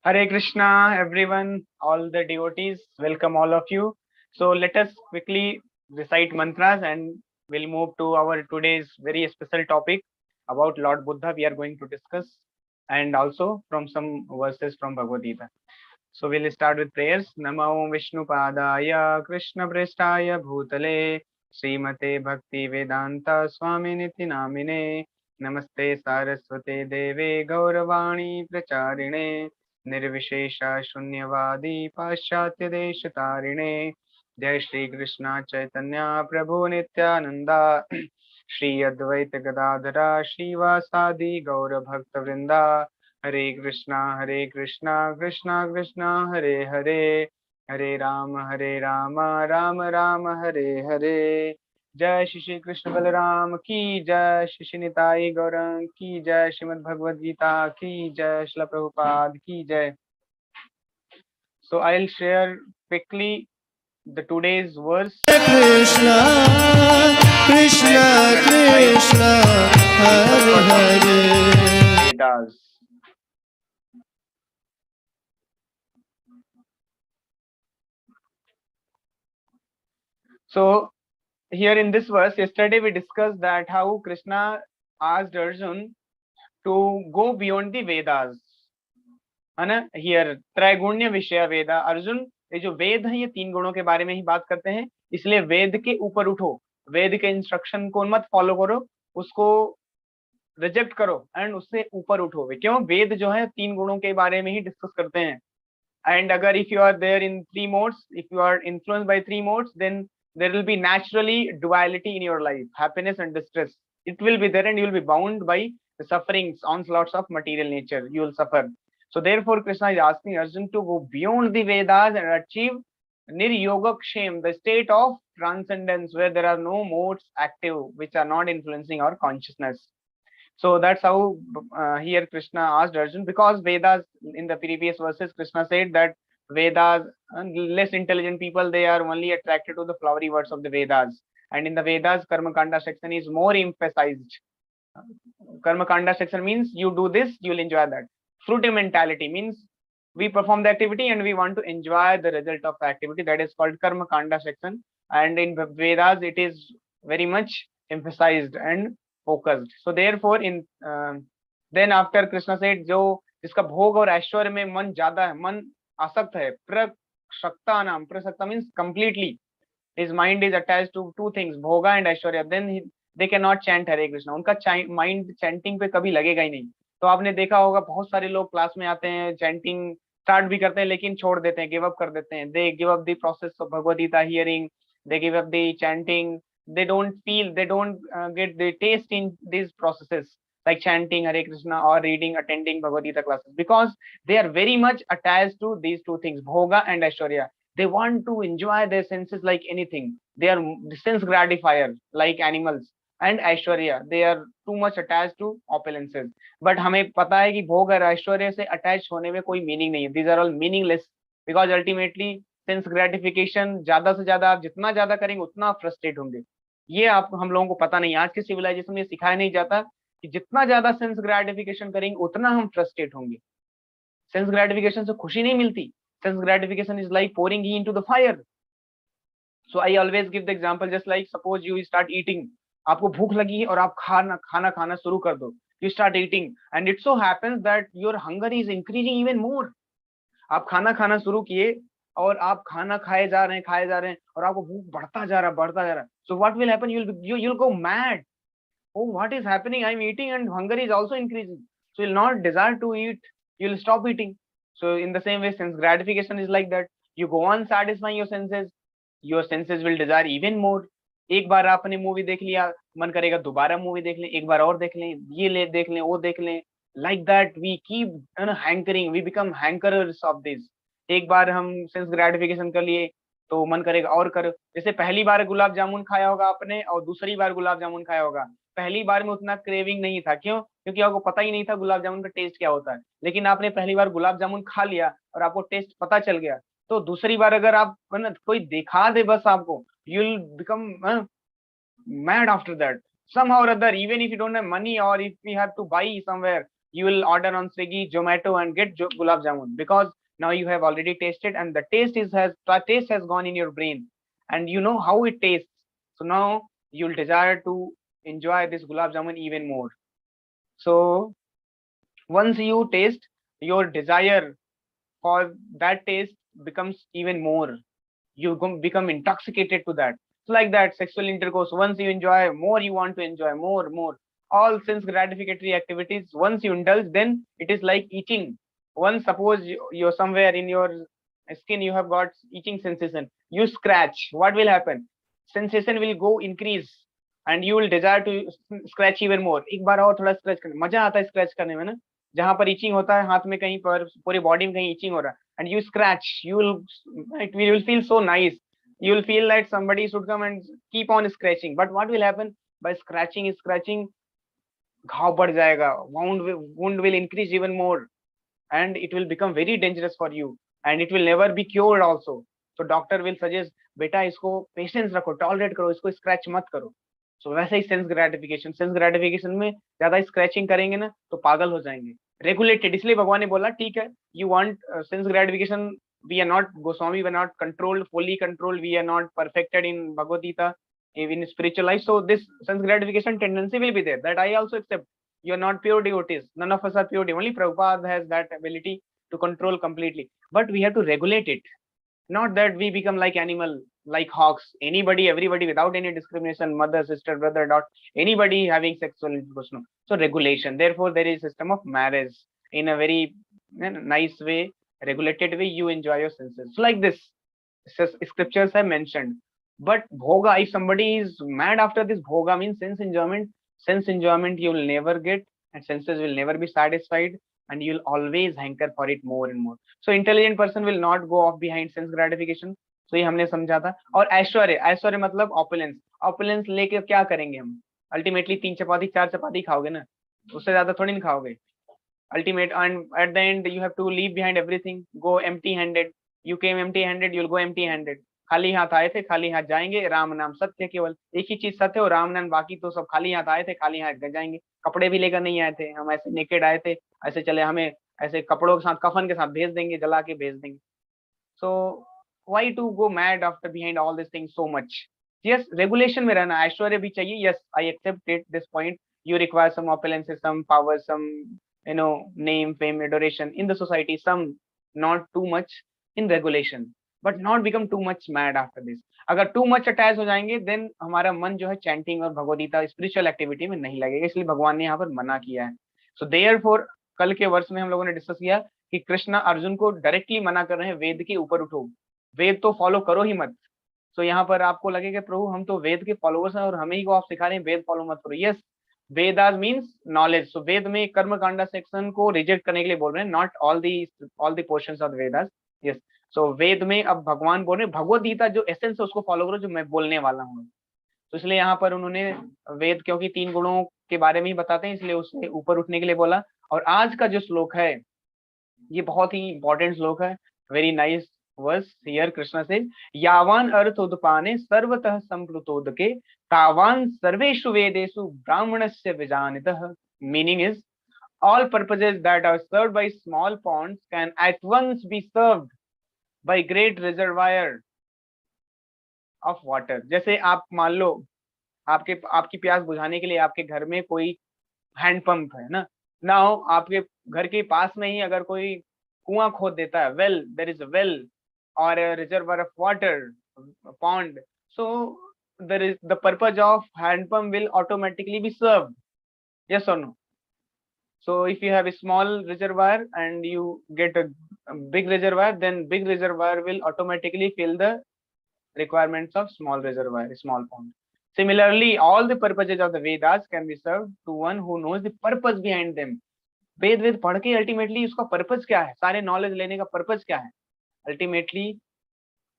Hare Krishna, everyone, all the devotees, welcome all of you. So let us quickly recite mantras and we'll move to our today's very special topic about Lord Buddha. We are going to discuss and also from some verses from Bhagavad Gita. So we'll start with prayers. Namo Vishnu Padaya Krishna Prestaya Bhutale Srimate Bhakti Vedanta Swami Niti Namine Namaste Saraswate Deve Gauravani Pracharine Nirvishesha Shunyavadi Paschatya Deshatarine Jai Shri Krishna Chaitanya Prabhu Nityananda Shri Advaita Gadadhara Shivasadi Gaura Bhakta Vrinda Hare Krishna, Krishna Krishna, Hare Hare, Hare Rama, Rama Rama, Hare Hare. जय श्री श्री कृष्ण बलराम की जय, श्री श्री निताई गौरंग की जय, श्रीमद् भगवद गीता की जय, श्रील प्रभुपाद की जय. So I'll share quickly the today's verse. Krishna, Krishna, Krishna, Hare Hare. Vedas. So here in this verse, yesterday we discussed that how Krishna asked Arjun to go beyond the Vedas, है ना. Here त्रैगुण्य विषय वेदा. अर्जुन, ये जो वेद है ये तीन गुणों के बारे में ही बात करते हैं, इसलिए वेद के ऊपर उठो, वेद के इंस्ट्रक्शन को मत फॉलो करो, उसको रिजेक्ट करो एंड उससे ऊपर उठो. क्यों? वेद जो है तीन गुणों के बारे में ही डिस्कस करते हैं. एंड अगर if you are there in three modes, if you are influenced by three modes, then there will be naturally duality in your life, happiness and distress. It will be there and you will be bound by the sufferings, onslaughts of material nature. You will suffer. So therefore Krishna is asking Arjun to go beyond the Vedas and achieve niryogakshem, the state of transcendence where there are no modes active which are not influencing our consciousness. So that's how here Krishna asked Arjun, because Vedas, in the previous verses Krishna said that Vedas, less intelligent people, they are only attracted to the flowery words of the Vedas. And in the Vedas, Karma Kanda section is more emphasized. Karma Kanda section means you do this, you will enjoy that. Fruity mentality means we perform the activity and we want to enjoy the result of the activity. That is called Karma Kanda section. And in Vedas, it is very much emphasized and focused. So therefore, in then after Krishna said, जो जिसका भोग और ऐश्वर्य में मन ज्यादा है, मन आसक्त है, प्रसक्ता नाम, प्रसक्ता means completely his mind is attached to two things, bhoga and aishwarya, then they cannot chant Hare Krishna. उनका माइंड चैंटिंग पे कभी लगेगा ही नहीं. तो आपने देखा होगा बहुत सारे लोग क्लास में आते हैं, चैंटिंग स्टार्ट भी करते हैं लेकिन छोड़ देते हैं, गिव अप कर देते हैं. They give up the process of Bhagavad Gita hearing, they give up the chanting, they don't feel, they don't get the taste in these processes like chanting Hare Krishna or reading, attending Bhagavad Gita classes, because they are very much attached to these two things, bhoga and aishwarya. They want to enjoy their senses like anything. They are sense gratifier like animals. And aishwarya, they are too much attached to opulences. But हमें पता है कि भोग और ऐश्वर्य से attach होने में कोई मीनिंग नहीं है. These are all meaningless because ultimately sense gratification ज्यादा से ज्यादा आप जितना ज्यादा करेंगे उतना फ्रस्ट्रेट होंगे. ये आप हम लोगों को पता नहीं, आज के सिविलाइजेशन में सिखाया नहीं जाता कि जितना ज्यादा सेंस ग्रेटिफिकेशन करेंगे उतना हम फ्रस्ट्रेट होंगे. सेंस ग्रेटिफिकेशन से खुशी नहीं मिलती. Sense gratification is like pouring ghee into the fire. So I always give the example, just like suppose you start eating, आपको भूख लगी है और आप खाना शुरू कर दो. You start eating and it so happens that your hunger is increasing even more. आप खाना शुरू किए और आप खाना खाए जा रहे हैं और आपको भूख बढ़ता जा रहा. So what will happen? you'll go mad. Oh, what is happening? I'm eating and hunger is also increasing. So you'll not desire to eat, you'll stop eating. So in the same way, sense gratification is like that. You go on satisfying your senses will desire even more. एक बार आपने movie देख लिया, मन करेगा दोबारा movie देख लें, एक बार और देख लें, ये देख लें, वो देख लें. like that we keep hankering, we become hankerers of this. एक बार हम सेंस ग्रेटिफिकेशन कर लिए तो मन करेगा और करो. जैसे पहली बार गुलाब जामुन खाया होगा आपने और दूसरी बार गुलाब जामुन खाया होगा. पहली बार में उतना क्रेविंग नहीं था. क्यों? क्योंकि आपको पता ही नहीं था गुलाब जामुन का टेस्ट क्या होता है. लेकिन आपने पहली बार गुलाब जामुन खा लिया और आपको टेस्ट पता चल गया, तो दूसरी बार अगर आप कोई दिखा दे बस आपको, you will become mad after that somehow or other, even if you don't have money or if we have to buy somewhere you will order on Swiggy, Zomato and get gulab jamun, because now you have already tasted and the taste has gone in your brain and you know how it tastes. So now you'll desire to enjoy this gulab jamun even more. So once you taste, your desire for that taste becomes even more. You become intoxicated to that. It's like that sexual intercourse. Once you enjoy, more you want to enjoy, more. All sense gratificatory activities, once you indulge, then it is like eating. Once suppose you're somewhere in your skin, you have got itching sensation. You scratch, what will happen? Sensation will go increase and you will desire to scratch even more. एक बार और थोड़ा scratch करने, मजा आता है scratch करने में ना, जहां पर इचिंग होता है हाथ में कहीं पर, पूरी बॉडी में कहीं इचिंग हो रहा है, and you scratch, you will feel so nice. You will feel like somebody should come and keep on scratching. But what will happen? By scratching, घाव बढ़ जाएगा, wound will increase even more, and it will become very dangerous for you, and it will never be cured also. So doctor will suggest, बेटा इसको patience रखो, tolerate करो, इसको scratch मत करो. सो वैसे ही सेंस ग्रेटिफिकेशन में ज्यादा स्क्रैचिंग करेंगे ना तो पागल हो जाएंगे. रेगुलेटेड, इसलिए भगवान ने बोला ठीक है, you want sense gratification, we are not Goswami, we are not controlled, fully controlled, we are not perfected in Bhagavad Gita, in spiritual life. So this sense gratification tendency will be there. That I also accept. You are not pure devotees. None of us are pure devotees. Only Prabhupada has that ability to control completely. But we have to regulate it. Not that we become like animal, like hawks. Anybody, everybody, without any discrimination, mother, sister, brother, not anybody having sexual intercourse. No. So regulation. Therefore, there is a system of marriage in a very nice way, regulated way. You enjoy your senses. So like this, scriptures have mentioned. But bhoga, if somebody is mad after this, bhoga means sense enjoyment you will never get, and senses will never be satisfied, and you'll always hanker for it more and more. So intelligent person will not go off behind sense gratification. So ये हमने समझा था. और ऐश्वर्य मतलब opulence लेके क्या करेंगे हम? अल्टीमेटली 3 चपाती 4 चपाती खाओगे ना, उससे ज्यादा थोड़ी नहीं खाओगे. Ultimate, and at the end you have to leave behind everything, go empty handed. You came empty handed, you'll go empty handed. खाली हाथ आए थे, खाली हाथ जाएंगे. राम नाम सत्य, केवल एक ही चीज सत्य हो, राम नाम, बाकी तो सब खाली हाथ आए थे, खाली हाथ जाएंगे. कपड़े भी लेकर नहीं आए थे हम, ऐसे नेकेड आए थे, ऐसे चले, हमें ऐसे कपड़ों के साथ, कफन के साथ भेज देंगे, जला के भेज देंगे. So why to go mad after behind all these things so much? Yes, regulation में रहना. ऐश्वर्य भी चाहिए. Yes, I accept it, this point. You require some opulences, some power, some name, fame, adoration in the society, some, not too much in regulation, but not become too much mad after this. अगर too much attach हो जाएंगे, then हमारा मन जो है chanting और Bhagavad Gita spiritual activity में नहीं लगेगा, इसलिए भगवान ने यहाँ पर मना किया है. सो देयरफॉर कल के वर्ष में हम लोगों ने डिस्कस किया कि कृष्णा अर्जुन को डायरेक्टली मना कर रहे हैं, वेद के ऊपर उठो, वेद तो फॉलो करो ही मत. तो यहाँ पर आपको लगेगा प्रभु हम तो वेद के फॉलोअर्स हैं और हमें ही को आप सिखा रहे हैं वेद फॉलो मत करो. Yes, Vedas means knowledge. So Veda में कर्म कांडा सेक्शन को रिजेक्ट करने के लिए बोल रहे हैं, not all the portions of Vedas. Yes, so Veda में अब भगवान बोल रहे हैं भगवद गीता जो एसेंस है उसको फॉलो करो, जो मैं बोलने वाला हूँ. तो इसलिए यहाँ पर उन्होंने वेद, क्योंकि 3 गुणों के बारे में ही बताते हैं, इसलिए उससे ऊपर उठने के लिए बोला. और आज का जो श्लोक है ये बहुत ही इंपॉर्टेंट श्लोक है. Very nice verse here. Krishna से यावान अर्थोदपाने सर्वतः संप्लुतोदके तावान सर्वेषु वेदेषु ब्राह्मणस्य विजानितः. Meaning is all purposes that are served by small ponds can at once be served by great reservoir of water. जैसे आप मान लो आपकी प्यास बुझाने के लिए आपके घर में कोई हैंड पंप है ना. नाउ आपके घर के पास में ही अगर कोई कुआं खोद देता है, well, there is a well or a reservoir of water, a pond, so there is the purpose of hand pump will automatically be served. Yes or no? So if you have a small reservoir and you get a big reservoir, then big reservoir will automatically fill the requirements of small reservoir, small pond. Similarly, all the purposes of the Vedas can be served to one who knows the purpose behind them. वेद पढ़ के ultimately उसका purpose क्या है, सारे knowledge लेने का purpose क्या है, अल्टीमेटली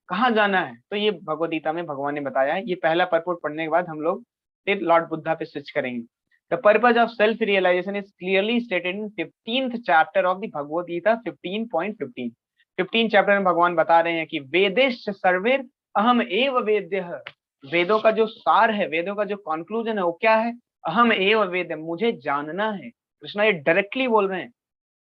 कहाँ जाना है, तो ये भगवद गीता में भगवान ने बताया है. ये पहला पर्पज पढ़ने के बाद हम लोग फिर लॉर्ड बुद्धा पे स्विच करेंगे. The purpose of self realization is clearly stated in 15th chapter of the Bhagavad Gita 15.15. 15 chapter में भगवान बता रहे हैं कि वेदेश सर्वेर अहम एव वेद्यः. वेदों का जो सार है, वेदों का जो कंक्लूजन है वो क्या है? अहम एव वेद्य, मुझे जानना है. कृष्णा ये डायरेक्टली बोल रहे हैं।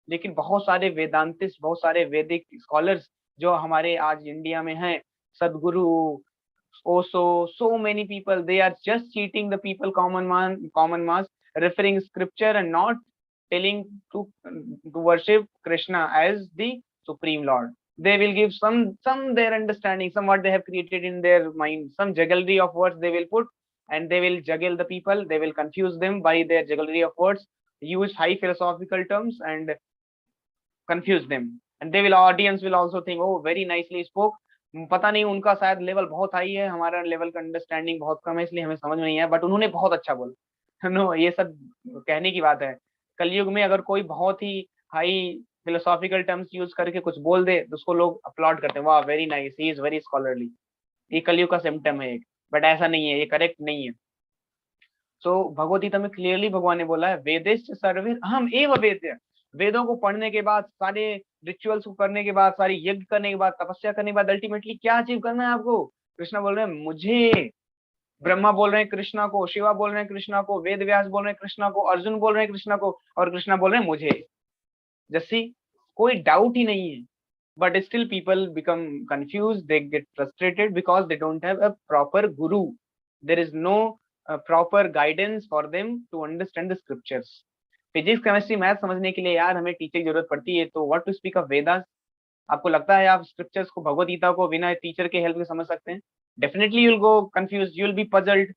लेकिन बहुत सारे वेदांतिस्ट, बहुत सारे वैदिक स्कॉलर्स जो हमारे आज इंडिया में हैं, सदगुरु, also so many people, they are just cheating the people, common mass, referring scripture and not telling to worship Krishna as the supreme lord. They will give some their understanding, some what they have created in their mind, some jugglery of words they will put, and they will juggle the people, they will confuse them by their jugglery of words, use high philosophical terms and confuse them, and they will, audience will also think, oh very nicely spoke. पता नहीं उनका शायद level बहुत high है, हमारा level का understanding बहुत कम है, इसलिए हमें समझ में नहीं आया, बट उन्होंने बहुत अच्छा बोला। नो, ये सब कहने की बात है। कलयुग में अगर कोई बहुत ही हाई फिलोसॉफिकल टर्म्स यूज करके कुछ बोल दे तो उसको लोग अपलॉड करते हैं, वाह very nice, he is very scholarly. ये कलयुग का सिम्टम है एक, बट ऐसा नहीं है, ये करेक्ट नहीं है। सो भगवत गीता में क्लियरली भगवान ने बोला है, वेदेश्च सर्वे अहम एव वेद्य। वेदों को पढ़ने के बाद, सारे रिचुअल्स को करने के बाद, सारी यज्ञ करने के बाद, तपस्या करने के बाद अल्टीमेटली क्या अचीव करना है आपको? कृष्णा बोल रहे हैं मुझे। ब्रह्मा बोल रहे हैं कृष्णा को, शिवा बोल रहे हैं कृष्णा को, वेद व्यास बोल रहे हैं कृष्णा को, अर्जुन बोल रहे हैं कृष्णा को, और कृष्णा बोल रहे हैं मुझे। जैसी कोई डाउट ही नहीं है। But still people become confused, they get frustrated because they don't have a proper guru. There is no proper guidance for them to understand the scriptures. Physics, chemistry, math समझने के लिए यार हमें टीचर की जरूरत पड़ती है, तो what to speak of Vedas. आपको लगता है आप स्क्रिप्चर्स को, भगवत गीता को बिना टीचर के हेल्प के समझ सकते हैं? Definitely you will go confuse, you will be puzzled.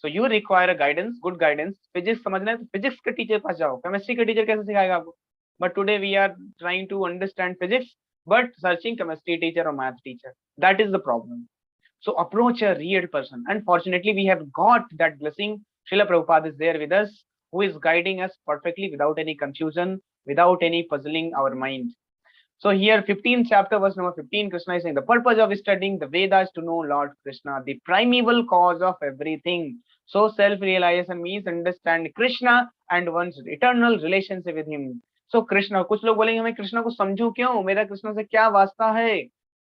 So you require a guidance, good guidance. Physics समझना है तो फिजिक्स के टीचर पास जाओ, केमिस्ट्री के टीचर कैसे सिखाएगा आपको? But today we are trying to understand physics but searching chemistry teacher और math teacher, that is the problem. So approach a real person. Unfortunately, we have got that blessing. Srila Prabhupada is there with us, who is guiding us perfectly without any confusion, without any puzzling our mind. So here, 15th chapter, verse number 15, Krishna is saying, the purpose of studying the Vedas to know Lord Krishna, the primeval cause of everything. So self-realization means understand Krishna and one's eternal relationship with him. So Krishna, कुछ लोग बोलेंगे हमें कृष्ण को समझूं क्यों, मेरा कृष्ण से क्या वास्ता है?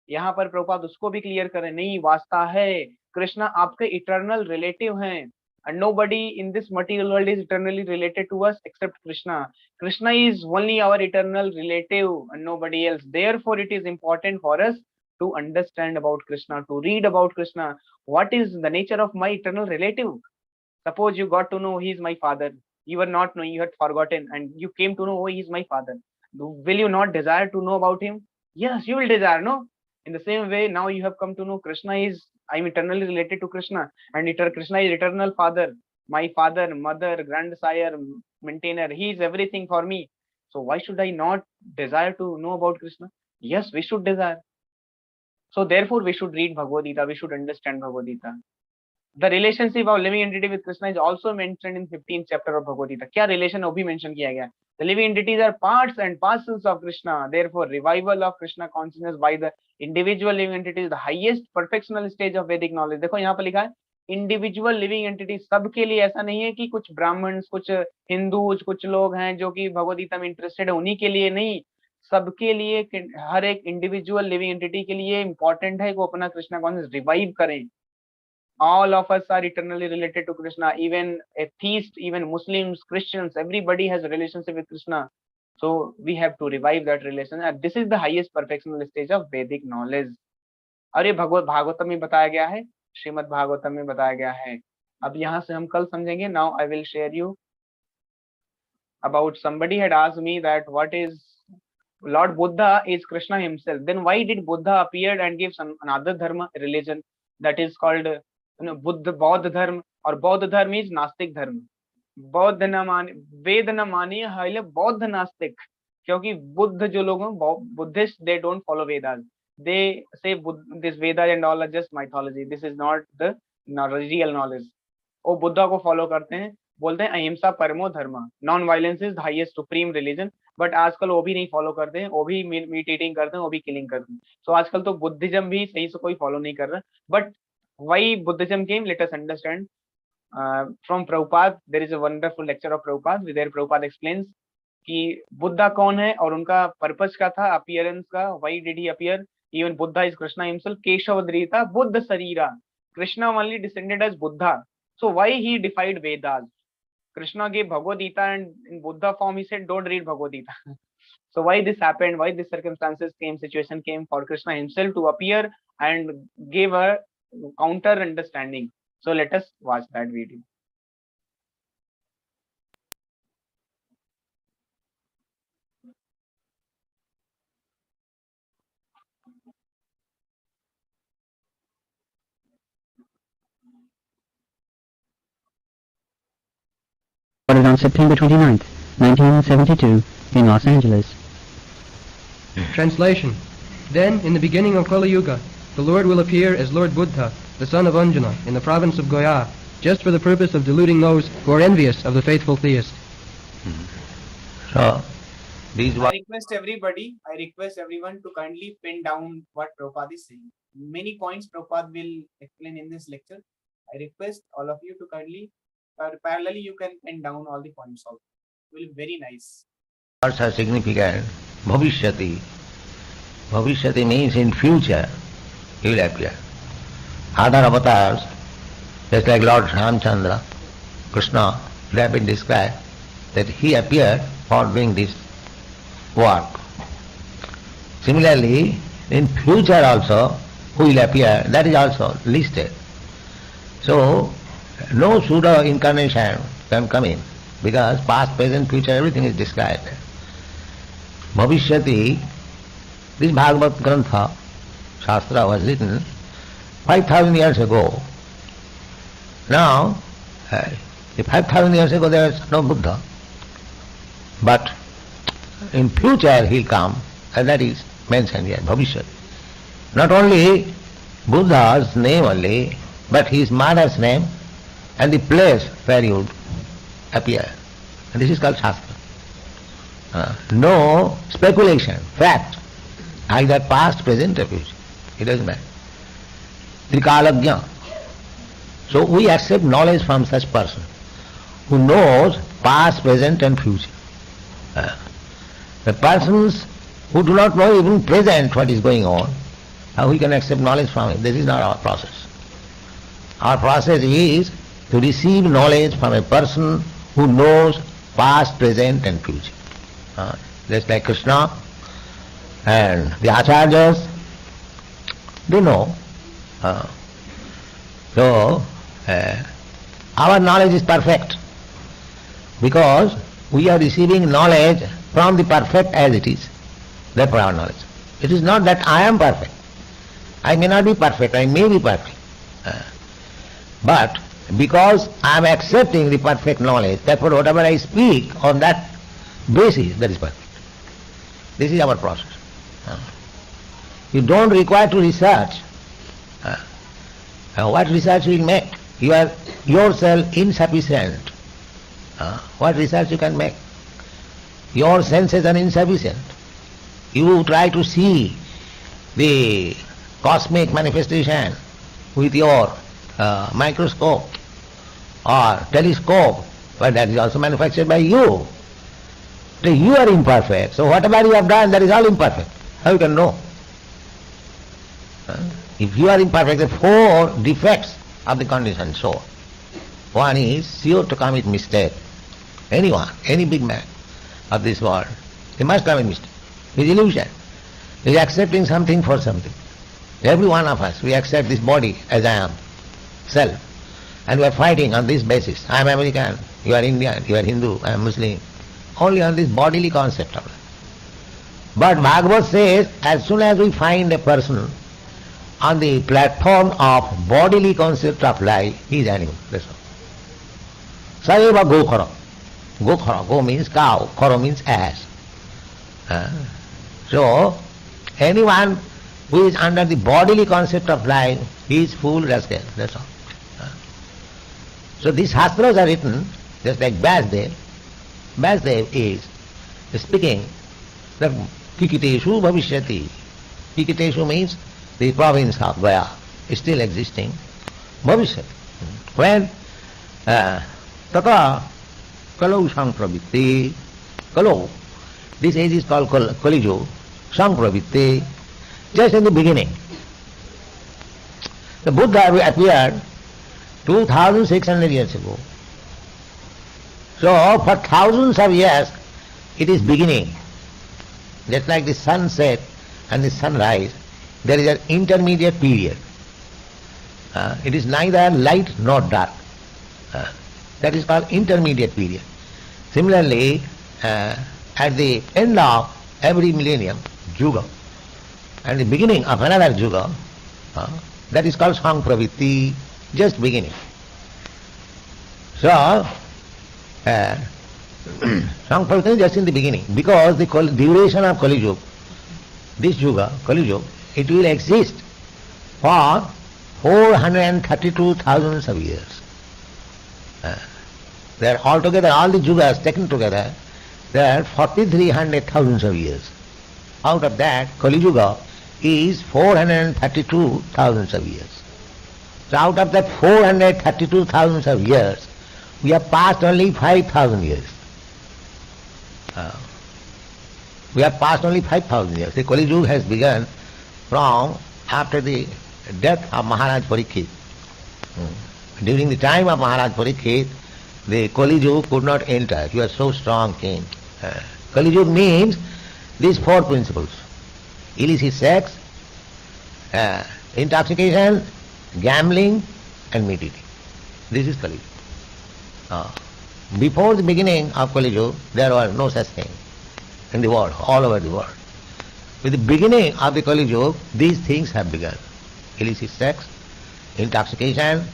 यहाँ पर प्रभुपाद उसको भी क्लियर करें, नहीं वास्ता है। कृष्णा आपके इटर्नल रिलेटिव हैं, and nobody in this material world is eternally related to us except Krishna. Krishna is only our eternal relative and nobody else. Therefore, it is important for us to understand about Krishna, to read about Krishna. What is the nature of my eternal relative? Suppose you got to know he is my father. You were not knowing, you had forgotten, and you came to know, oh, he is my father. Will you not desire to know about him? Yes, you will desire, no? In the same way, now you have come to know Krishna is, I am eternally related to Krishna, and Krishna is eternal father, my father, mother, grandsire, maintainer. He is everything for me. So why should I not desire to know about Krishna? Yes, we should desire. So therefore, we should read Bhagavad Gita. We should understand Bhagavad Gita. The relationship of living entity with Krishna is also mentioned in 15th chapter of Bhagavad Gita. क्या relation है वो भी mention किया गया है. The living entities are parts and parcels of Krishna. Therefore, revival of Krishna consciousness by the individual living entity is the highest perfectional stage of Vedic knowledge. देखो यहाँ पर लिखा है इंडिविजुअल लिविंग एंटिटी, सबके लिए। ऐसा नहीं है कि कुछ ब्राह्मण्स, कुछ हिंदूज, कुछ लोग हैं जो कि भगवद गीता में इंटरेस्टेड है, उन्हीं के लिए नहीं, सबके लिए। हर एक इंडिविजुअल लिविंग एंटिटी के लिए इंपॉर्टेंट है कि वो अपना कृष्णा कॉन्शियस रिवाइव करें। All of us are eternally related to Krishna, even atheists, even Muslims, Christians, everybody has a relationship with Krishna. So we have to revive that relation, and this is the highest perfectional stage of Vedic knowledge. और ये भगवत भागवतम में बताया गया है, श्रीमद् भागवतम में बताया गया है। अब यहाँ से हम कल समझेंगे। Now I will share you about, somebody had asked me that what is Lord Buddha is Krishna himself. Then why did Buddha appear and give some another dharma, religion that is called Buddha, बौद्ध धर्म? और बौद्ध धर्म is नास्तिक धर्म। बौद्ध न माने, वेद न मानिए हाइले बौद्ध नास्तिक, क्योंकि बुद्ध जो लोग हैं, Buddhist, they don't follow Vedas. They say this Vedas and all are just mythology, this is not the real knowledge. वो बुद्धा को फॉलो करते हैं, बोलते हैं अहिंसा परमो धर्म, non violence is the highest supreme religion. But आजकल वो भी नहीं फॉलो करते हैं, वो भी मीट ईटिंग करते हैं, वो भी किलिंग करते हैं। सो आजकल तो बुद्धिज्म भी सही से कोई फॉलो नहीं कर रहा। But why Buddhism came, let us understand from Prabhupada. There is a wonderful lecture of Prabhupada where Prabhupada explains कि बुद्धा कौन है और उनका पर्पस क्या था, अपीयरेंस का, why did he appear? Even Buddha is Krishna himself. केशवद्रीता Buddha शरीरा, Krishna only descended as Buddha. So why he defied Vedas? Krishna gave Bhagavad Gita, and in Buddha form he said, don't read Bhagavad Gita. So why this happened, why this circumstances came, situation came for Krishna himself to appear and give a counter understanding. So let us watch that video. Recorded on September 29th, 1972, in Los Angeles. Translation. Then, in the beginning of Kali Yuga, the Lord will appear as Lord Buddha, the son of Anjana, in the province of Gaya, just for the purpose of deluding those who are envious of the faithful theist. So, these I were request everyone to kindly pin down what Prabhupada is saying. Many points Prabhupada will explain in this lecture. I request all of you to kindly, parallelly you can pin down all the points also. It will be very nice. words are significant. Bhavishyati. Bhavishyati means in future he will appear. Other avatars, just like Lord Ramchandra, Krishna, they have been described that he appeared for doing this work. Similarly, in future also, who will appear, that is also listed. So, no pseudo incarnation can come in, because past, present, future, everything is described. Bhavishyati, this Bhagavad Grantha, Shastra was written 5,000 years ago. Now, 5,000 years ago there was no Buddha, but in future he'll come, and that is mentioned here, Bhavishyati. Not only Buddha's name only, but his mother's name and the place where he would appear. And this is called Shastra. No speculation, fact, either past, present or future. It doesn't matter. Trikalagya. So we accept knowledge from such person who knows past, present and future. The persons who do not know even present what is going on, how we can accept knowledge from him? This is not our process. Our process is to receive knowledge from a person who knows past, present and future. Just like Krishna and the Acharyas, they know. So, our knowledge is perfect because we are receiving knowledge from the perfect as it is. Therefore our knowledge. It is not that I am perfect. I may not be perfect, I may be perfect. But because I am accepting the perfect knowledge, therefore whatever I speak on that basis, that is perfect. This is our process. You don't require to research. What research you will make? You are yourself insufficient. What research you can make? Your senses are insufficient. You try to see the cosmic manifestation with your microscope or telescope, but that is also manufactured by you. So you are imperfect, so whatever you have done, that is all imperfect. How you can know? If you are imperfect, there are 4 defects of the conditioned soul. One is sure to commit mistake. Anyone, any big man of this world, he must commit mistake. His illusion. He is accepting something for something. Every one of us, we accept this body as I am, self. And we are fighting on this basis. I am American, you are Indian, you are Hindu, I am Muslim. Only on this bodily concept of life. But Bhagavad says, as soon as we find a person on the platform of bodily concept of life, he is animal. That's all. Sayeva go khara. Go khara. Go means cow, khara means ass. So, anyone who is under the bodily concept of life, he is fool, rascal. That's all. So these shastras are written just like Vyasdev. Vyasdev is speaking that Kikiteshu Bhavishyati. Kikiteshu means the province of Gaya is still existing. Bhavishyati. When Tata Kalau Sampravitti, Kalau, this age is called Kaliju, Sampravitti, just in the beginning. The Buddha appeared 2600 years ago. So for thousands of years it is beginning. Just like the sunset and the sunrise, there is an intermediate period. It is neither light nor dark. That is called intermediate period. Similarly, at the end of every millennium, Yuga, and the beginning of another Yuga, that is called Sampravitti, just beginning. So, Sampravitti is just in the beginning, because the duration of Kali Yuga, this Yuga, Kali Yuga, it will exist for 432,000 of years. They are altogether, all the Yugas taken together, there are 4,300,000 of years. Out of that, Kali Yuga is 432,000 of years. So out of that 432,000 of years, we have passed only 5,000 years. We have passed only 5,000 years. The Kali Yuga has begun from after the death of Maharaj Parikshit. During the time of Maharaj Parikshit, the Kali Yuga could not enter. You are so strong king. Kali Yuga means these four principles: illicit sex, intoxication, gambling, and meat eating. This is Kali Yuga. Before the beginning of Kali Yuga, there was no such thing in the world, all over the world. With the beginning of the Kali Yuga, these things have begun: illicit sex, intoxication.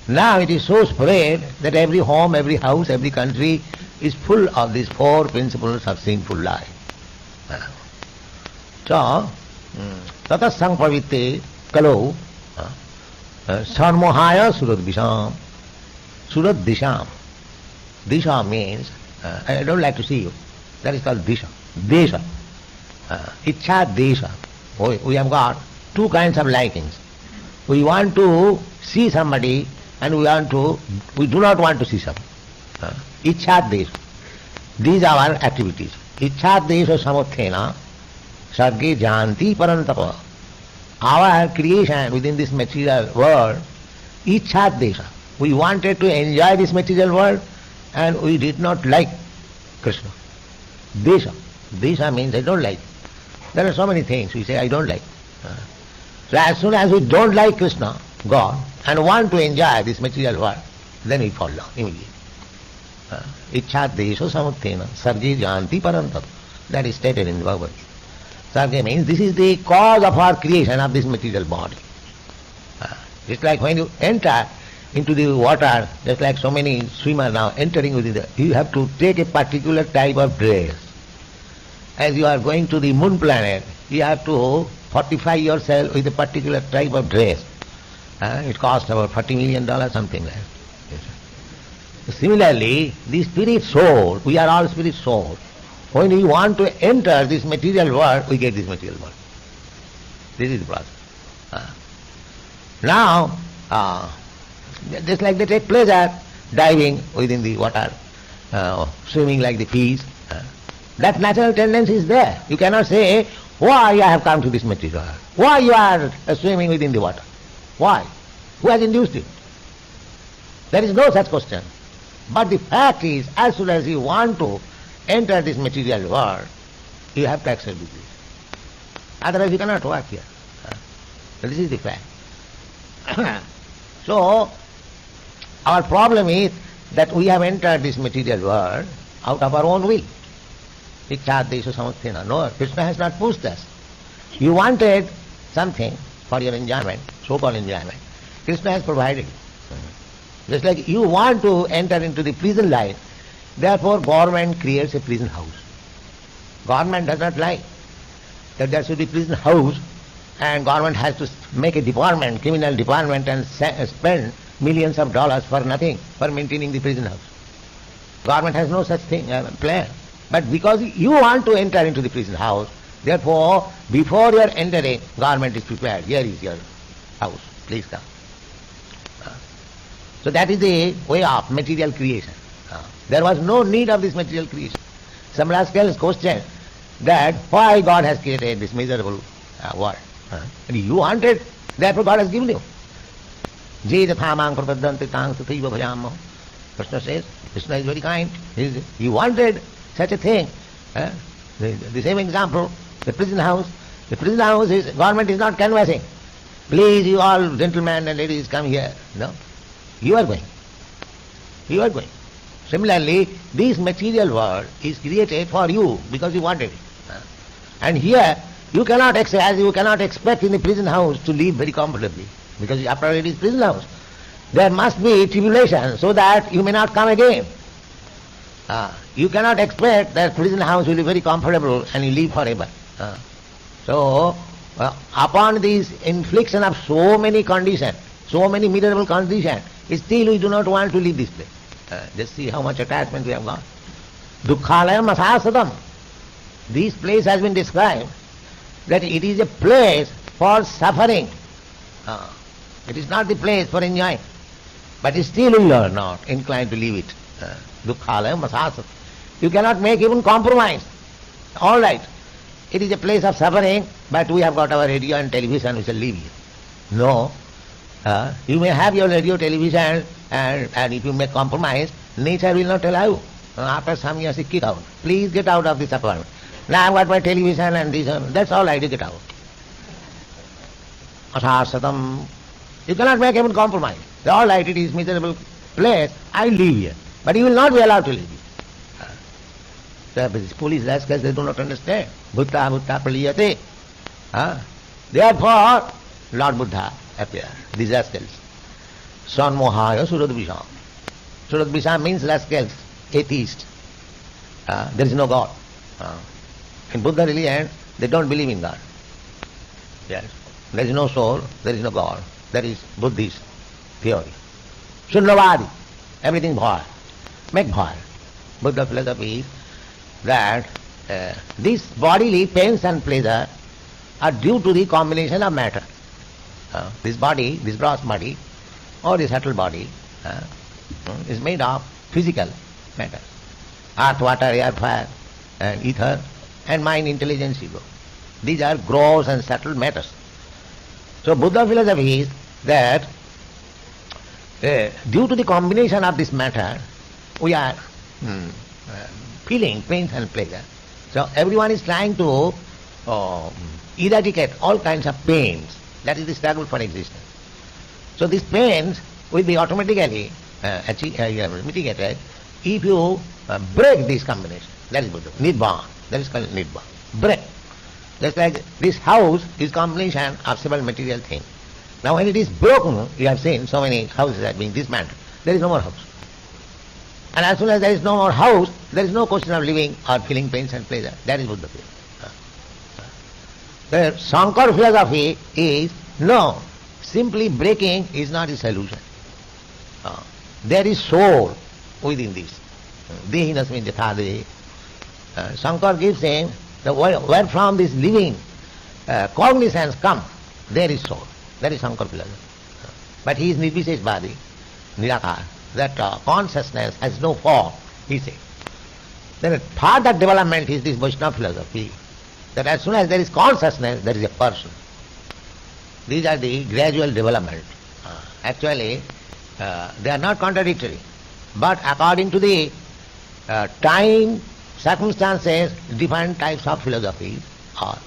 Now it is so spread that every home, every house, every country is full of these four principles of sinful life. So, tata sampravitte kalau sarmohaya suradvisham. Suradvisham. Disha means, I don't like to see you, that is called disha. Desha. Ichha desha. We have got two kinds of likings. We want to see somebody and we do not want to see someone. Ichha desha. These are our activities. Ichha desha samothena sarge janti parantapa. Our creation within this material world, ichha desha. We wanted to enjoy this material world and we did not like Krishna. Desha. Desha means I don't like. There are so many things we say I don't like. So as soon as we don't like Krishna, God, and want to enjoy this material world, then we fall down immediately. Ichha desho samuttena sarge janti parantam. That is stated in the Bhagavad Gita. Sarge means this is the cause of our creation of this material body. Just like when you enter into the water, just like so many swimmers now entering within the, you have to take a particular type of dress. As you are going to the moon planet, you have to fortify yourself with a particular type of dress. It costs about $40 million, something like that. Yes. Similarly, the spirit soul, we are all spirit souls. When we want to enter this material world, we get this material world. This is the process. Now, just like they take pleasure diving within the water, swimming like the fish, that natural tendency is there. You cannot say, why I have come to this material world? Why you are swimming within the water? Why? Who has induced you? There is no such question. But the fact is, as soon as you want to enter this material world, you have to accept this. Otherwise you cannot work here. This is the fact. So, our problem is that we have entered this material world out of our own will. No, Krishna has not pushed us. You wanted something for your enjoyment, so-called enjoyment. Krishna has provided. Just like you want to enter into the prison life, therefore government creates a prison house. Government does not like that there should be prison house and government has to make a department, criminal department, and spend millions of dollars for nothing, for maintaining the prison house. Government has no such thing, plan. But because you want to enter into the prison house, therefore, before you are entering, government is prepared. Here is your house. Please come. So that is the way of material creation. There was no need of this material creation. Some rascals question that why God has created this miserable world. And you wanted, therefore God has given you. Je yathamang prapadanti tang tathaiva bhajamaho. Krishna says, Krishna is very kind. He wanted such a thing. The same example, the prison house. The prison house is, government is not canvassing. Please, you all gentlemen and ladies, come here. No. You are going. You are going. Similarly, this material world is created for you because you wanted it. And here, you cannot expect in the prison house to live very comfortably, because after all it is prison house. There must be tribulation so that you may not come again. You cannot expect that prison house will be very comfortable and you live forever. So, upon this infliction of so many conditions, so many miserable conditions, still we do not want to leave this place. Just see how much attachment we have got. Dukkhalayam asasadam. This place has been described that it is a place for suffering. It is not the place for enjoying. But still we are not inclined to leave it. Dukkhalayam asasadam. You cannot make even compromise. All right. It is a place of suffering, but we have got our radio and television, we shall leave here. No. You may have your radio, television, and if you make compromise, nature will not allow you. After some years, you kick out. Please get out of this apartment. Now I've got my television and this, that's all right, you get out. Asasatam. You cannot make even compromise. All right, it is miserable place, I live here. But you will not be allowed to live here. These police rascals, they do not understand. Bhutta praliyate. Therefore, Lord Buddha appeared. These rascals. Sanmohaya suradvisham. Suradvisham means rascals, atheist. There is no God. In Buddha religion, they don't believe in God. Yes. There is no soul, there is no God. That is Buddhist theory. Shunyavadi. Everything bhaya. Make bhaya. Buddha philosophy is that these bodily pains and pleasure are due to the combination of matter. This body, this gross body, or the subtle body is made of physical matter. Earth, water, air, fire, and ether, and mind, intelligence, ego. These are gross and subtle matters. So Buddha philosophy is that due to the combination of this matter, we are feeling pains and pleasure. So everyone is trying to eradicate all kinds of pains. That is the struggle for existence. So these pains will be automatically mitigated if you break this combination. That is Buddha. Nibbana. That is called Nibbana. Break. Just like this house is combination of several material things. Now when it is broken, you have seen so many houses are being dismantled. There is no more house. And as soon as there is no more house, there is no question of living or feeling pains and pleasure. That is Buddha philosophy. The Shankar philosophy is, no, simply breaking is not a solution. There is soul within this. Dehinasmin jathade. Shankar gives saying, where from this living cognizance come, there is soul. That is Shankar philosophy. But he is nirvisheshvadi, nirakar. That consciousness has no form, he says. Then further development is this Vaishnava philosophy, that as soon as there is consciousness, there is a person. These are the gradual development. Actually, they are not contradictory, but according to the time, circumstances, different types of philosophies are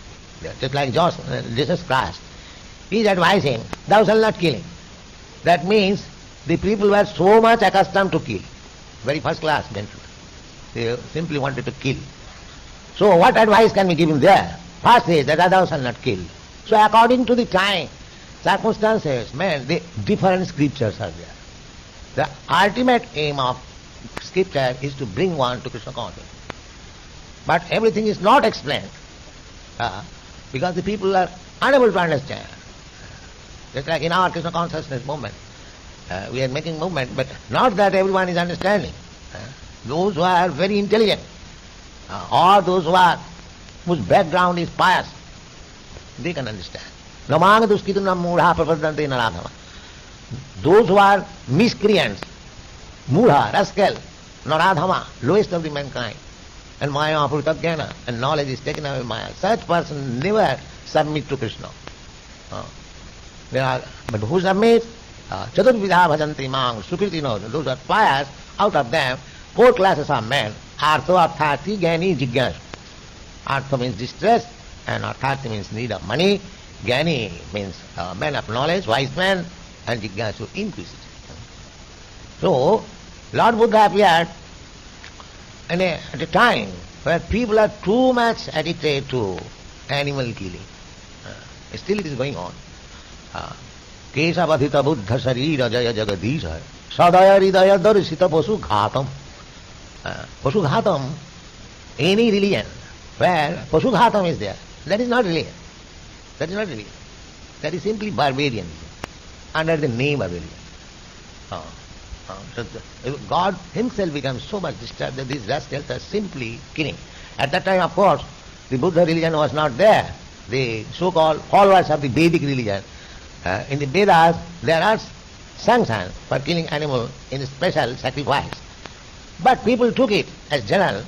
there. Just like Jesus Christ, he is advising, thou shalt not kill. That means the people were so much accustomed to kill. Very first class gentlemen. They simply wanted to kill. So what advice can we give him there? First is that thou shalt not kill. So according to the time, circumstances, the different scriptures are there. The ultimate aim of scripture is to bring one to Krishna consciousness. But everything is not explained because the people are unable to understand. Just like in our Krishna consciousness movement, we are making movement, but not that everyone is understanding. Those who are very intelligent, or those whose background is pious, they can understand. Those who are miscreants, mudha, rascal, naradhama, lowest of the mankind, and maya apuritagyana, and knowledge is taken away maya, such person never submit to Krishna. But who submits? Chaturvidha bhajanti mang, sukriti knows. Those who are pious, Out of them, four classes of men: Artho, Arthati, Gyani, Jigyasu. Artho means distress, and Arthati means need of money. Gyani means man of knowledge, wise man, and Jigyasu, inquisitive. So, Lord Buddha appeared at a time where people are too much addicted to animal killing. Still it is going on. Kesavadhita buddha sarira jaya jagadisha sadaya hridaya darsita pasu ghatam. Pasu ghatam, any religion where pasu ghatam is there, that is not religion. That is not religion. That is simply barbarianism under the name of religion. So God himself becomes so much disturbed that these rascals are simply killing. At that time, of course, the Buddha religion was not there. The so-called followers of the Vedic religion, in the Vedas, there are sanctions for killing animals in special sacrifice. But people took it as general,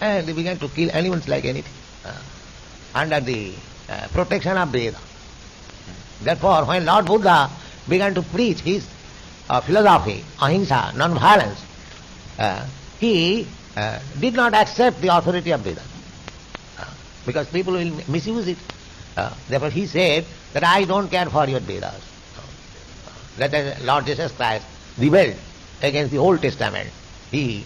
and they began to kill animals like anything, under the protection of Veda. Therefore, when Lord Buddha began to preach his philosophy, ahimsa, non-violence, he did not accept the authority of Veda, because people will misuse it. Therefore he said that I don't care for your Vedas. That is, Lord Jesus Christ rebelled against the Old Testament. He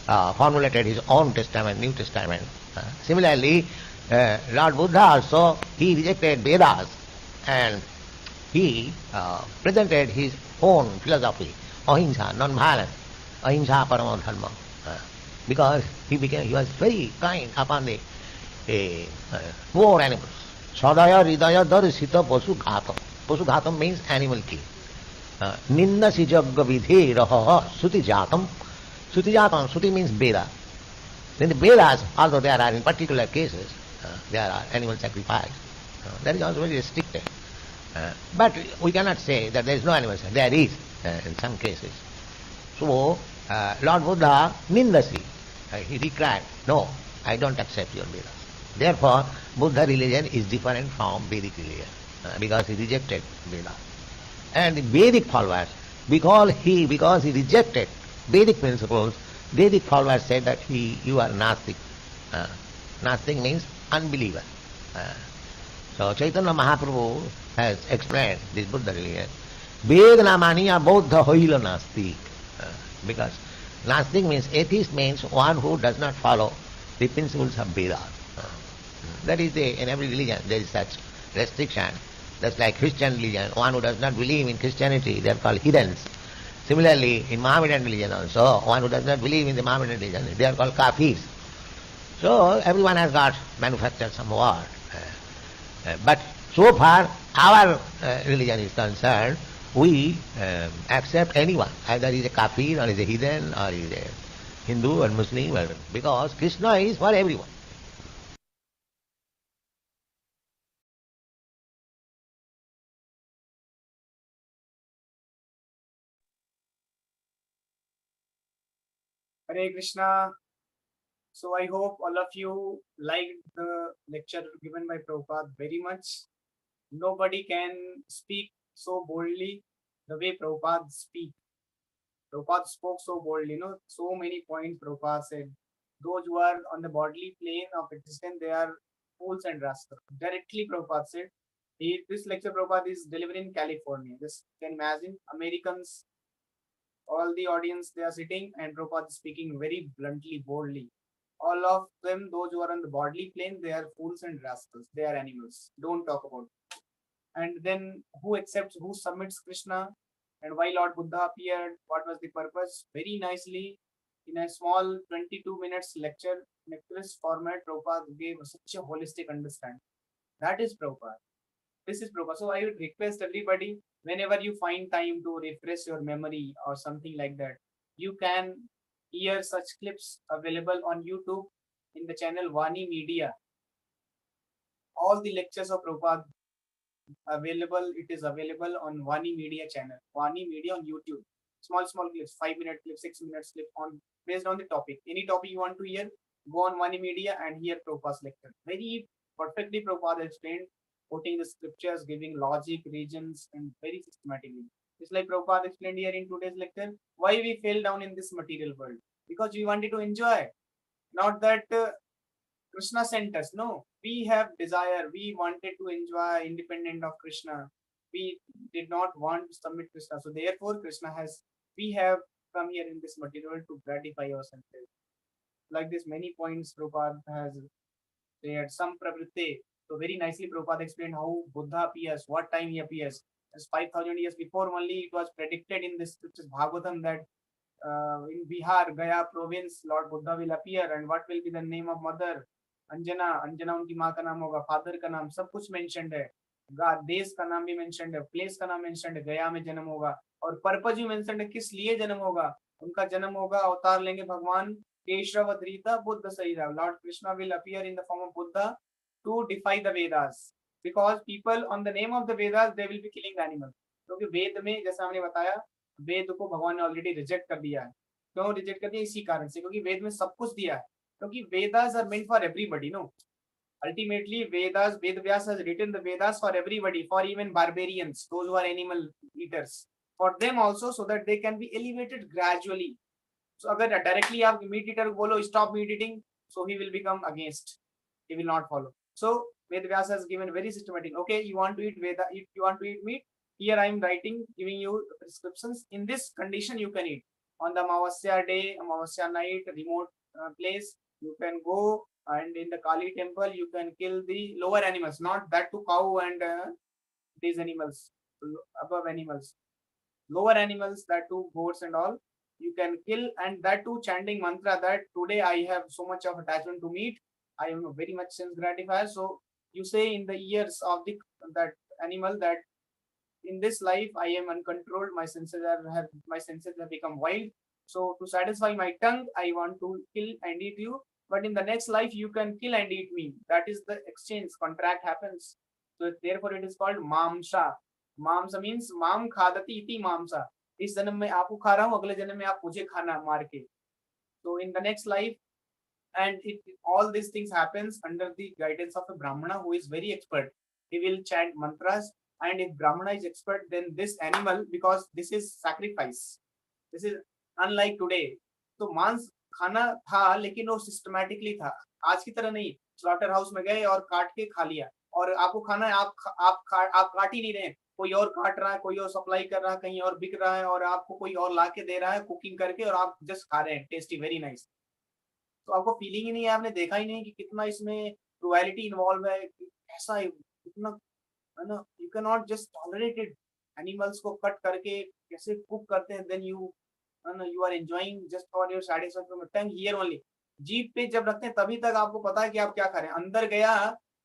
formulated his own testament, New Testament. Similarly, Lord Buddha also, he rejected Vedas, and he presented his own philosophy, ahimsa, non-violence, ahimsa paramo dharma, because he was very kind upon the poor animals. Sadaya hridaya darsita pasu ghatam. Pasu ghatam means animal killing. Ninda sijagga vidhe raha suti jatam. Suti jatam, suti means Veda. In the Vedas, although there are in particular cases, there are animal sacrifice. That is also very restricted. But we cannot say that there is no animal sacrifice. There is in some cases. So, Lord Buddha nindasi, he replied, no, I don't accept your Vedas. Therefore, Buddha religion is different from Vedic religion, because he rejected Vedas. And the Vedic followers, because he rejected Vedic principles, Vedic followers said that you are Nastik. Nastik means unbeliever. So Chaitanya Mahaprabhu has explained this Buddha religion. Vedana maniya bodha hoila Nastik. Because Nastik means, atheist means one who does not follow the principles of Vedas. That is in every religion there is such restriction. That's like Christian religion. One who does not believe in Christianity, they are called heathens. Similarly, in Mohammedan religion also, one who does not believe in the Mohammedan religion, they are called kafirs. So everyone has got manufactured some word. But so far, our religion is concerned, we accept anyone, either he is a kafir or he is a heathen or he is a Hindu or Muslim, because Krishna is for everyone. Hare Krishna. So I hope all of you liked the lecture given by Prabhupada very much. Nobody can speak so boldly the way Prabhupada speak. Prabhupada spoke so boldly, so many points Prabhupada said. Those who are on the bodily plane of existence, they are fools and rascals. Directly Prabhupada said. This lecture Prabhupada is delivering in California. Just can imagine Americans, all the audience, they are sitting and Prabhupada is speaking very bluntly, boldly. All of them, those who are on the bodily plane, they are fools and rascals. They are animals. Don't talk about it. And then who accepts, who submits Krishna, and why Lord Buddha appeared, what was the purpose? Very nicely, in a small 22 minutes lecture, in a crisp format, Prabhupada gave such a holistic understanding. That is Prabhupada. This is Prabhupada. So I would request everybody, whenever you find time to refresh your memory or something like that, you can hear such clips available on YouTube in the channel Vani Media. All the lectures of Prabhupada available, it is available on Vani Media channel, Vani Media on YouTube. Small clips, 5-minute clip, 6 minute clip on based on the topic. Any topic you want to hear, go on Vani Media and hear Prabhupada's lecture. Very perfectly Prabhupada explained, quoting the scriptures, giving logic, regions, and very systematically. Just like Prabhupada explained here in today's lecture, why we fell down in this material world? Because we wanted to enjoy. Not that Krishna sent us. No, we have desire. We wanted to enjoy independent of Krishna. We did not want to submit Krishna. So therefore, we have come here in this material world to gratify our senses. Like this, many points Prabhupada has shared. Some pravritte. So very nicely Prabhupada explained how Buddha appears, what time he appears. As 5,000 years before only it was predicted in this scriptures Bhagavatam that in Bihar, Gaya province, Lord Buddha will appear and what will be the name of mother? Anjana Anjana उनकी माँ का नाम होगा, father का नाम, सब कुछ mentioned है, देश का नाम भी मेंशनड है, प्लेस का नाम मेंशनड है, गया में जन्म होगा और पर्पज भी मेंशनड है, किस लिए जन्म होगा, उनका जन्म होगा, अवतार लेंगे भगवान केशवद्रीता बुद्ध शरीरा. Lord Krishna will appear in the form of Buddha to defy the Vedas because people on the name of the Vedas they will be killing animals. क्योंकि वेद में जैसा हमने बताया वेद को भगवान ने ऑलरेडी रिजेक्ट कर दिया है. क्यों रिजेक्ट कर दिया? इसी कारण से क्योंकि वेद में सब कुछ दिया है. क्योंकि Vedas are meant for everybody, no. Ultimately, Ved Vyas has written the Vedas for everybody, for even barbarians, those who are animal eaters, for them also, so that they can be elevated gradually. So, अगर directly आप meat eater को बोलो stop meat eating, so he will become against. He will not follow. So, Ved Vyas has given very systematic. Okay, you want to eat Veda, if you want to eat meat, here I am writing, giving you prescriptions. In this condition, you can eat. On the Amavasya day, Amavasya night, remote place, you can go and in the Kali temple you can kill the lower animals, not that to cow and these animals, above animals, lower animals, that to goats and all you can kill, and that too chanting mantra that today I have so much of attachment to meat, I am very much sense gratifier. So you say in the ears of the that animal that in this life I am uncontrolled, my senses have become wild. So to satisfy my tongue, I want to kill and eat you. But in the next life, you can kill and eat me. That is the exchange contract happens. So therefore, it is called mamsa. Mamsa means mam khadati iti mamsa. इस जन्म में आपको खा रहा हूँ, अगले जन्म में आप मुझे खाना मार के. So in the next life, and all these things happens under the guidance of a brahmana who is very expert. He will chant mantras, and if brahmana is expert, then this animal, because this is sacrifice, this is unlike today. तो मांस खाना था लेकिन वो systematically था, आज की तरह नहीं स्लॉटर हाउस में गए और काट के खा लिया और आपको खाना है, आप काट ही नहीं रहे, कोई और काट रहा है, कोई और सप्लाई कर रहा है, कहीं और बिक रहा है और आपको कोई और ला के दे रहा है कुकिंग करके और आप जस्ट खा रहे हैं, टेस्टी वेरी नाइस. तो आपको फीलिंग ही नहीं है, आपने देखा ही नहीं कि कितना इसमें क्रुएलिटी इन्वॉल्व है, ऐसा कितना है ना. You can not just tolerate it. Animals को कट करके कैसे कुक करते हैं, then you are enjoying just for your satisfaction of tongue here only. जीभ पे जब रखते हैं तभी तक आपको पता है कि आप क्या खा रहे हैं. अंदर गया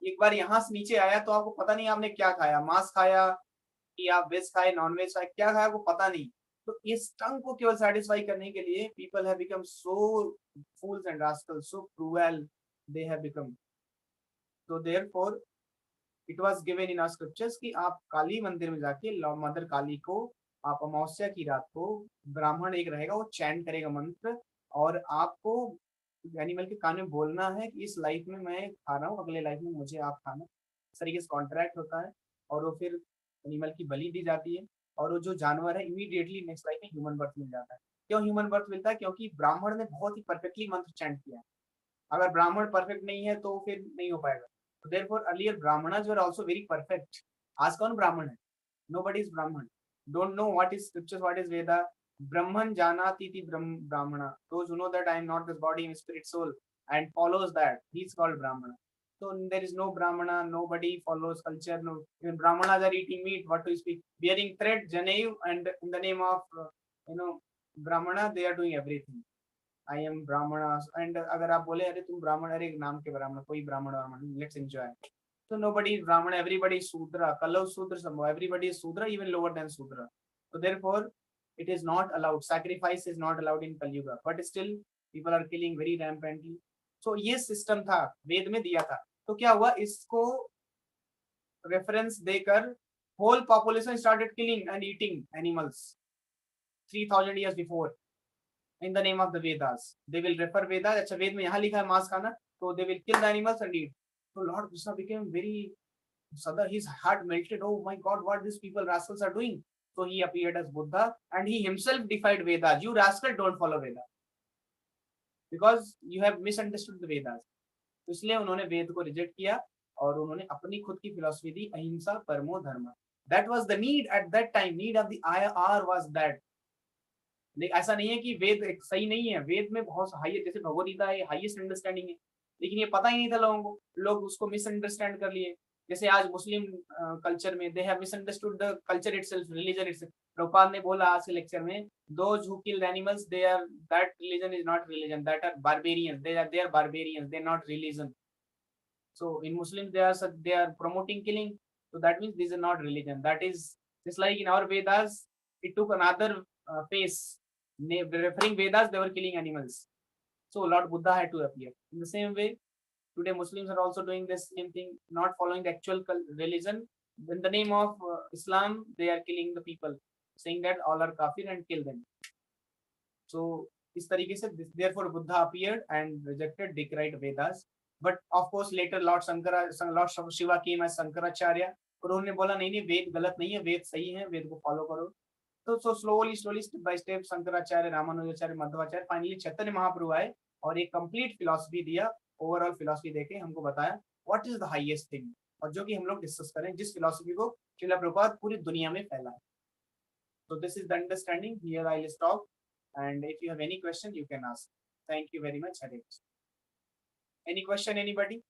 एक बार यहाँ से नीचे आया तो आपको पता नहीं आपने क्या खाया, मांस खाया कि आप वेज खाए, नॉन वेज खाए, क्या खाया आपको पता नहीं. तो इस टंग को केवल सेटिस्फाई करने के लिए people have become so fools and rascals, so cruel they have become. So therefore it was given in our scriptures कि आप काली मंदिर में जाके मदर काली को आप अमावस्या की रात को ब्राह्मण एक रहेगा, वो चैंट करेगा मंत्र और आपको एनिमल के कान में बोलना है कि इस लाइफ में मैं खा रहा हूँ, अगले लाइफ में मुझे आप खाना. इस तरीके से कॉन्ट्रैक्ट होता है और वो फिर एनिमल की बलि दी जाती है और वो जो जानवर है इमीडिएटली नेक्स्ट लाइफ में ह्यूमन बर्थ मिल जाता है. क्यों ह्यूमन बर्थ मिलता है? क्योंकि ब्राह्मण ने बहुत ही परफेक्टली मंत्र चैंट किया है. अगर ब्राह्मण परफेक्ट नहीं है तो फिर नहीं हो पाएगा. तो therefore earlier Brahmanas were also very perfect. आज कौन ब्राह्मण है? नोबडी इज ब्राह्मण. Don't know what is scriptures, what is Veda. Brahman janati ti brahmana. Those who know that I am not this body, spirit, soul, and follows that, he's called Brahmana. So there is no Brahmana, nobody follows culture. No, even Brahmanas are eating meat. What to speak? Bearing thread, Janev, and in the name of Brahmana, they are doing everything. I am Brahmana. And अगर आप बोले अरे तुम ब्राह्मण, अरे नाम के ब्राह्मण, कोई ब्राह्मण, let's enjoy. So nobody is Brahmana, everybody is Sudra. Kalau Sudra Sambhav, everybody is Sudra, even lower than Sudra. So therefore, it is not allowed. Sacrifice is not allowed in Kali Yuga. But still, people are killing very rampantly. So ये system था, वेद में दिया था. तो क्या हुआ? इसको reference देकर whole population started killing and eating animals 3000 years before in the name of the Vedas. They will refer Vedas. अच्छा वेद में यहाँ लिखा है मांस खाना, तो they will kill the animals and eat. So Lord Krishna became very Sada, his heart melted. Oh my God, what these people rascals are doing? So he appeared as Buddha and he himself defied Vedas. You rascal, don't follow Vedas because you have misunderstood the Vedas. तो इसलिए उन्होंने वेद को reject किया और उन्होंने अपनी खुद की फिलॉसफी दी, अहिंसा परमो धर्म. That was the need at that time. Need of the hour was that. ऐसा नहीं है कि वेद एक सही नहीं है, वेद में बहुत हाई, जैसे भगवद गीता है, हाईएस्ट अंडरस्टैंडिंग है, लेकिन ये पता ही नहीं था लोगों को, लोग उसको मिसअंडरस्टैंड कर लिए. जैसे आज मुस्लिम कल्चर में they have misunderstood the culture itself, religion itself. Prabhupada ने बोला आज के लेक्चर में, those who kill animals they are, that religion is not religion, that are barbarians, they are barbarians, they are not religion. So in Muslims they are promoting killing, so that means this is not religion. That is just like in our Vedas, it took another phase. Referring Vedas, they were killing animals. So Lord Buddha had to appear. In the same way, today Muslims are also doing the same thing, not following the actual religion. In the name of Islam, they are killing the people, saying that all are kafir and kill them. So इस तरीके से therefore Buddha appeared and rejected, decried Vedas. But of course later Lord Shiva came as Shankaracharya. और उन्होंने बोला नहीं नहीं, वेद गलत नहीं है, वेद सही है, वेद को फॉलो करो. तो so slowly step by step Shankaracharya, Ramanujacharya, Madhvacharya, finally Chaitanya Mahaprabhu आए और एक कंप्लीट फिलॉसफी दिया, ओवरऑल फिलॉसफी देके हमको बताया what is the highest thing, और जो कि हम लोग डिस्कस करें, जिस फिलॉसफी को श्रील प्रभुपाद पूरी दुनिया में फैलाए. So this is the understanding. Here I will stop, and if you have any question, you can ask. Thank you very much. Hare Krishna. Any question, anybody?